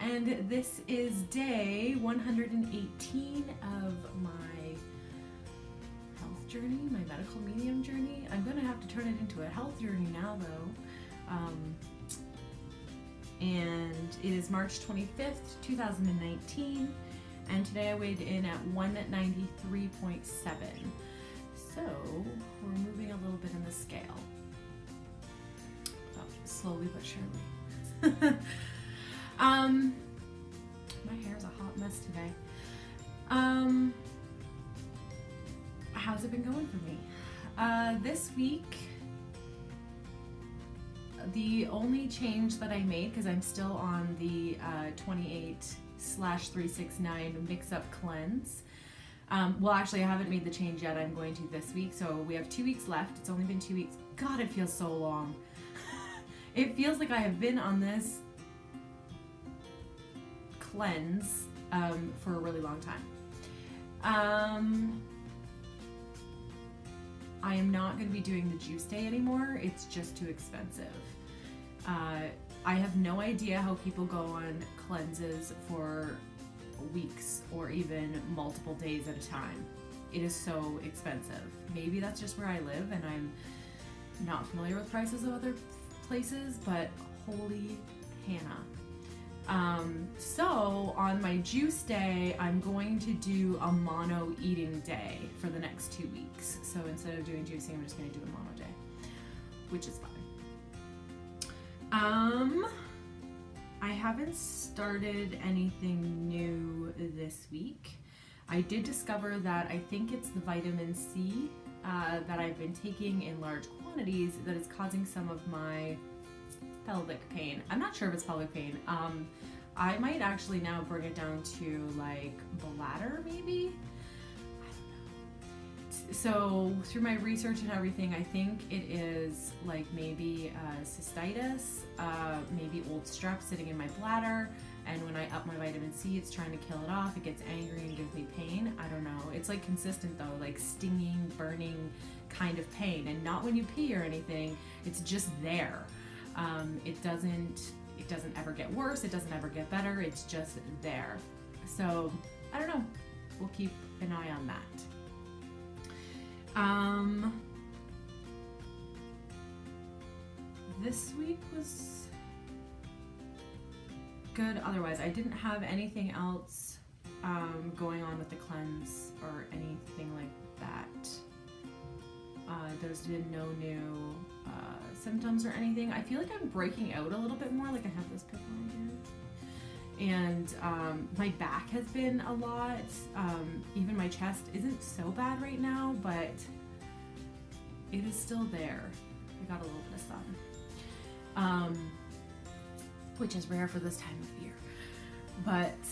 and this is day 118 of my health journey, my medical medium journey. I'm going to have to turn it into a health journey now, though. And it is March 25th, 2019, and today I weighed in at 193.7. So we're moving a little bit in the scale. Slowly but surely. My hair's a hot mess today. How's it been going for me? This week, the only change that I made, because I'm still on the 28/369 mix-up cleanse. Well, actually, I haven't made the change yet. I'm going to this week, so we have 2 weeks left. It's only been 2 weeks. God, it feels so long. It feels like I have been on this cleanse for a really long time. I am not going to be doing the juice day anymore. It's just too expensive. I have no idea how people go on cleanses for weeks or even multiple days at a time. It is so expensive. Maybe that's just where I live and I'm not familiar with prices of other places, but holy Hannah. So on my juice day, I'm going to do a mono eating day for the next 2 weeks. So instead of doing juicing, I'm just going to do a mono day, which is fine. I haven't started anything new this week. I did discover that I think it's the vitamin C that I've been taking in large quantities that is causing some of my pelvic pain. I'm not sure if it's pelvic pain. I might actually now bring it down to like bladder, maybe? I don't know. So through my research and everything, I think it is like maybe cystitis, maybe old strep sitting in my bladder, and when I up my vitamin C, it's trying to kill it off. It gets angry and gives me pain. I don't know. It's like consistent though, like stinging, burning kind of pain, and not when you pee or anything. It's just there. It doesn't ever get worse. It doesn't ever get better. It's just there. So I don't know. We'll keep an eye on that. This week was good. Otherwise, I didn't have anything else going on with the cleanse or anything like that. There's been no new symptoms or anything. I feel like I'm breaking out a little bit more, like I have this pimple right here. And my back has been a lot. Even my chest isn't so bad right now, but it is still there. I got a little bit of sun, which is rare for this time of year. But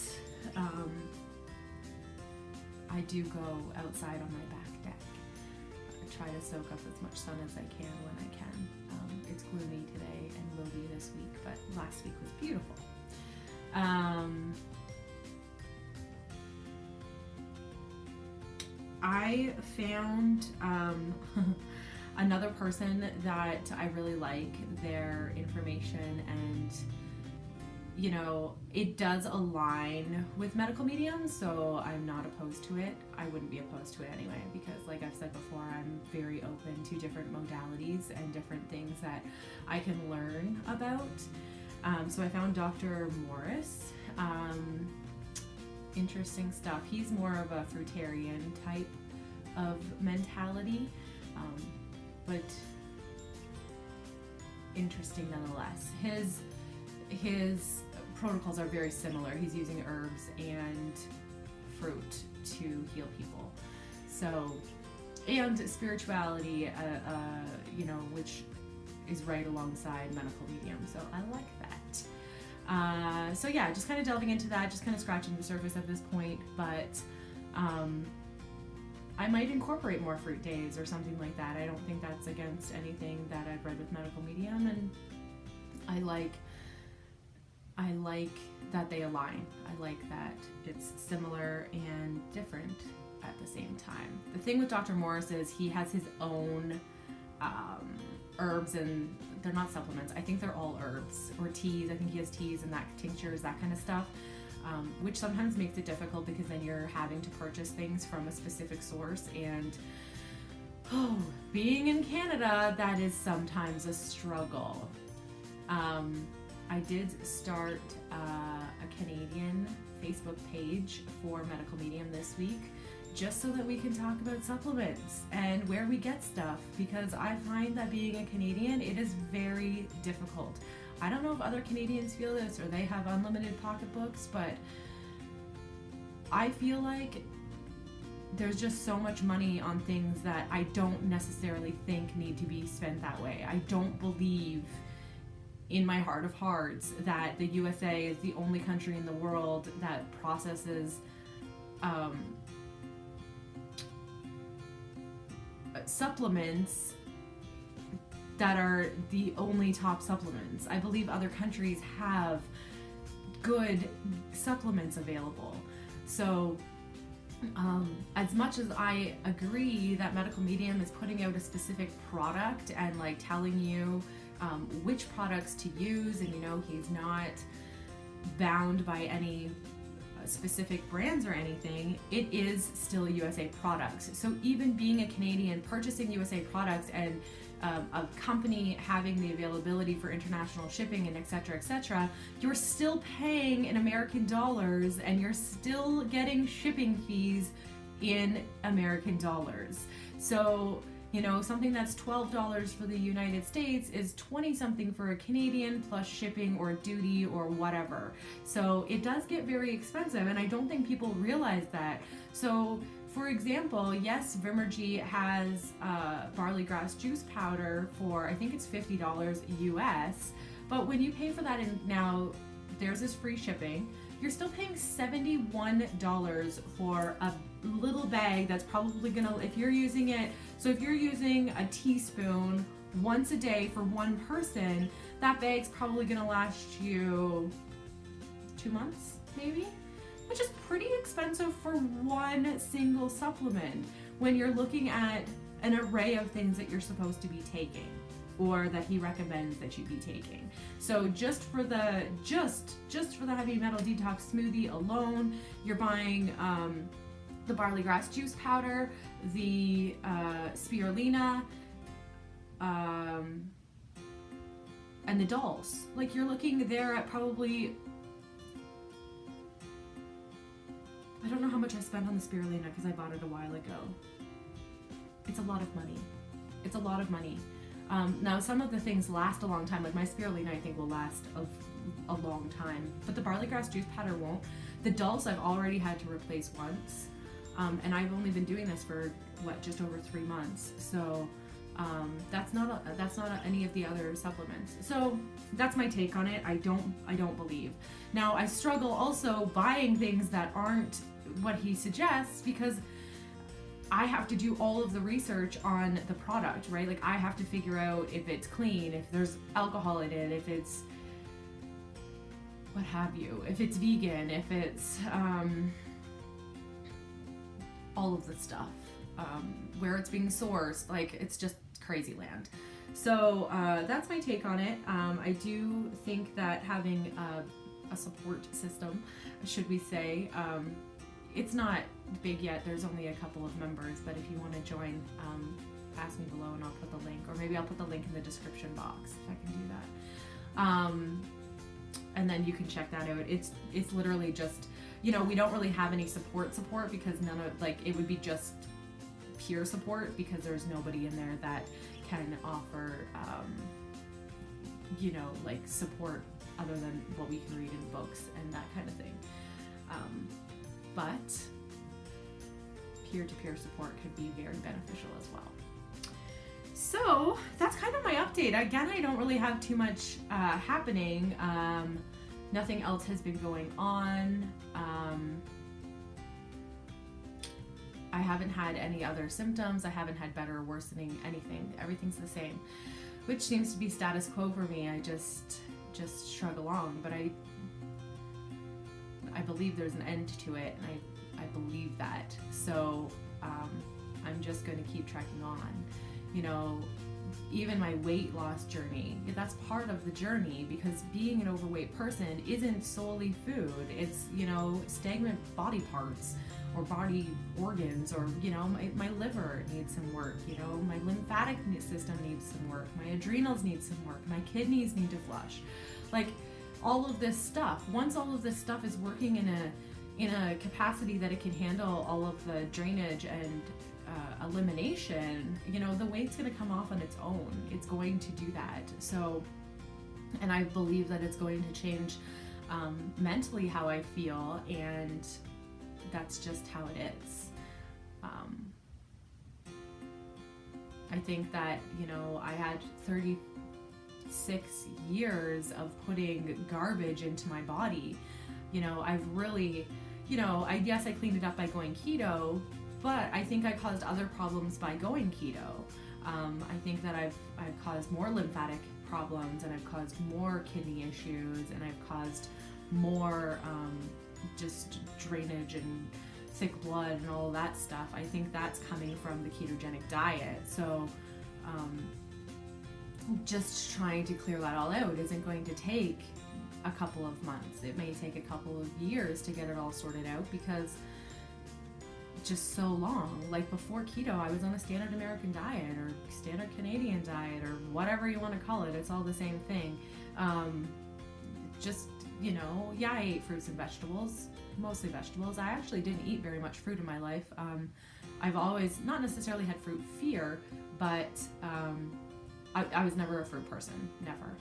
I do go outside on my back deck. Try to soak up as much sun as I can when I can. It's gloomy today and will be this week, but last week was beautiful. I found another person that I really like their information, and you know, it does align with medical mediums, so I'm not opposed to it. I wouldn't be opposed to it anyway, because like I've said before, I'm very open to different modalities and different things that I can learn about. So I found Dr. Morris. Interesting stuff. He's more of a fruitarian type of mentality, but interesting nonetheless. His protocols are very similar. He's using herbs and fruit to heal people. So, and spirituality, you know, which is right alongside medical medium. So I like that. So yeah, just kind of delving into that, just kind of scratching the surface at this point, but I might incorporate more fruit days or something like that. I don't think that's against anything that I've read with medical medium, and I like that they align. I like that it's similar and different at the same time. The thing with Dr. Morris is he has his own herbs and they're not supplements. I think they're all herbs or teas. I think he has teas and that tinctures, that kind of stuff, which sometimes makes it difficult because then you're having to purchase things from a specific source. And being in Canada, that is sometimes a struggle. I did start a Canadian Facebook page for Medical Medium this week, just so that we can talk about supplements and where we get stuff, because I find that being a Canadian, it is very difficult. I don't know if other Canadians feel this or they have unlimited pocketbooks, but I feel like there's just so much money on things that I don't necessarily think need to be spent that way. I don't believe in my heart of hearts that the USA is the only country in the world that processes supplements that are the only top supplements. I believe other countries have good supplements available. So as much as I agree that Medical Medium is putting out a specific product and like telling you which products to use, and he's not bound by any specific brands or anything, it is still USA products. So even being a Canadian, purchasing USA products and a company having the availability for international shipping and etc., you're still paying in American dollars and you're still getting shipping fees in American dollars. So something that's $12 for the United States is 20 something for a Canadian, plus shipping or duty or whatever. So it does get very expensive, and I don't think people realize that. So for example, yes, Vimergy has barley grass juice powder for, I think it's $50 US, but when you pay for that, and now theirs is free shipping, you're still paying $71 for a little bag that's probably gonna, if you're using a teaspoon once a day for one person, that bag's probably gonna last you 2 months, maybe? Which is pretty expensive for one single supplement when you're looking at an array of things that you're supposed to be taking, or that he recommends that you be taking. So just for the heavy metal detox smoothie alone, you're buying the barley grass juice powder, the spirulina, and the dolls. Like, you're looking there at probably, I don't know how much I spent on the spirulina because I bought it a while ago. It's a lot of money. It's a lot of money. Now, some of the things last a long time, like my spirulina I think will last a long time, but the barley grass juice powder won't. The dolls I've already had to replace once, and I've only been doing this for just over 3 months. So that's not any of the other supplements. So that's my take on it. I don't believe. Now, I struggle also buying things that aren't what he suggests, because I have to do all of the research on the product, right? Like, I have to figure out if it's clean, if there's alcohol in it, if it's what have you, if it's vegan, if it's all of the stuff, where it's being sourced. Like, it's just crazy land. So that's my take on it. I do think that having a support system, should we say, it's not big yet. There's only a couple of members, but if you want to join, ask me below and I'll put the link, or maybe I'll put the link in the description box if I can do that. And then you can check that out. It's literally just, we don't really have any support because none of, like, it would be just peer support because there's nobody in there that can offer, like support other than what we can read in books and that kind of thing. But peer-to-peer support could be very beneficial as well. So that's kind of my update. Again, I don't really have too much happening. Nothing else has been going on. I haven't had any other symptoms. I haven't had better or worsening, anything. Everything's the same, which seems to be status quo for me. I just shrug along, but I believe there's an end to it, and I believe that. So I'm just going to keep trekking on. even my weight loss journey, that's part of the journey, because being an overweight person isn't solely food. It's, you know, stagnant body parts or body organs, or, you know, my liver needs some work, you know, my lymphatic system needs some work, my adrenals need some work, my kidneys need to flush. Like, all of this stuff, once all of this stuff is working in a capacity that it can handle all of the drainage and elimination, you know, the weight's going to come off on its own. It's going to do that. So, and I believe that it's going to change mentally how I feel, and that's just how it is. I think that, you know, I had 36 years of putting garbage into my body. You know, I've really, you know, yes, I cleaned it up by going keto, but I think I caused other problems by going keto. I think that I've caused more lymphatic problems, and I've caused more kidney issues, and I've caused more just drainage and thick blood and all of that stuff. I think that's coming from the ketogenic diet. So just trying to clear that all out isn't going to take a couple of months. It may take a couple of years to get it all sorted out, because just so long. Like, before keto, I was on a standard American diet or standard Canadian diet, or whatever you want to call it. It's all the same thing. Just, you know, yeah, I ate fruits and vegetables, mostly vegetables. I actually didn't eat very much fruit in my life. I've always not necessarily had fruit fear, but I was never a fruit person, never.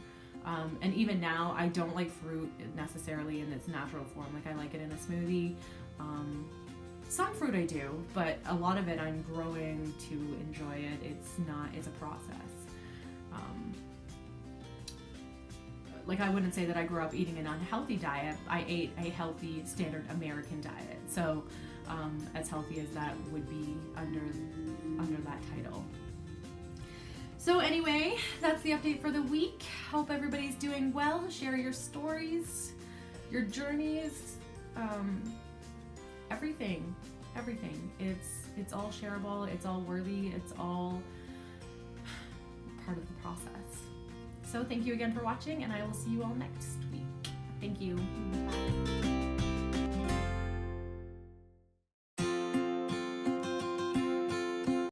And even now, I don't like fruit necessarily in its natural form. Like, I like it in a smoothie. Some fruit I do, but a lot of it I'm growing to enjoy it. It's a process. Like, I wouldn't say that I grew up eating an unhealthy diet. I ate a healthy standard American diet. So as healthy as that would be under that title. So anyway, that's the update for the week. Hope everybody's doing well. Share your stories, your journeys, everything. It's all shareable. It's all worthy. It's all part of the process. So thank you again for watching, and I will see you all next week. Thank you. Bye.